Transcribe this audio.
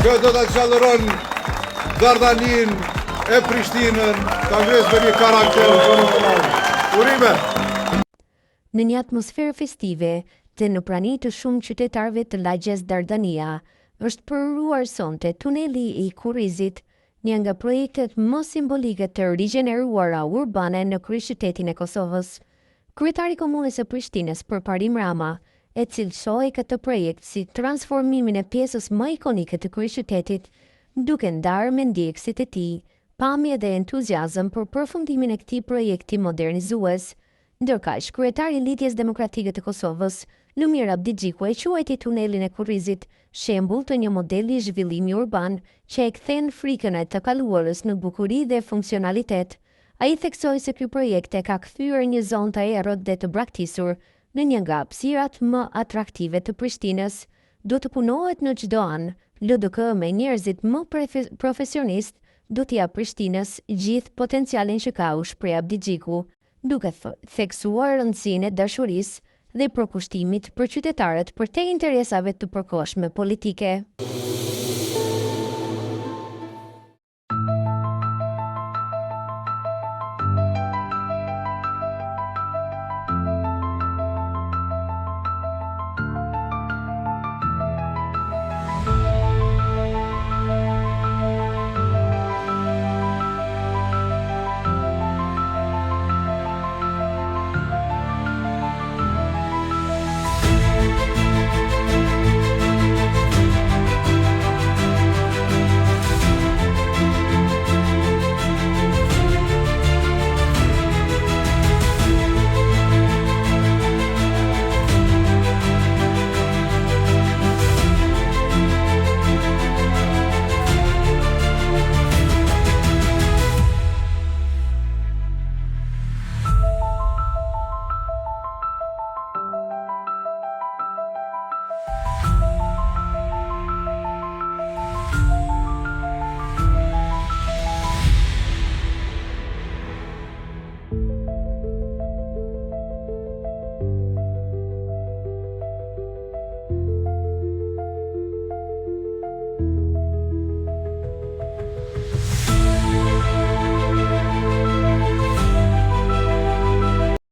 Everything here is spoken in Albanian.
Kjo do të qëllëron Dardanin e Prishtinën, ka vjes me një karakter fenomenal. Urime! Në një atmosferë festive dhe në prani të shumë qytetarëve të lagjes Dardania, është përruar sonte tuneli i Kurrizit, një nga projektet më simbolike të rigjeneruara urbane në kryeqytetin e Kosovës. Kryetari i Komunës së Prishtinës, Përparim Rama, e cilësoi këtë projekt si transformimin e pjesës më ikonike të kryeqytetit, duke ndarë me ndjekësit e tij pamje dhe entuziazëm për përfundimin e këtij projekti modernizues. Ndërkaq, kryetari i Lidhjes Demokratike të Kosovës, Lumir Abdigjiku, e quajti tunelin e Kurrizit shembull të një modeli zhvillimi urban që e kthen frikën e të kaluarës në bukuri dhe funksionalitet. Ai theksoi se ky projekt e ka kthyer një zonë të errët dhe të braktisur në një nga hapësirat më atraktive të Prishtinës. Do të punohet në çdo anë. LDK me njerëzit më profesionist do t'i japë Prishtinës gjithë potencialin që ka, u shpreh Abdigjiku, duke theksuar rëndësinë e dashurisë dhe përkushtimit për qytetarët për te interesave të përkohshme politike.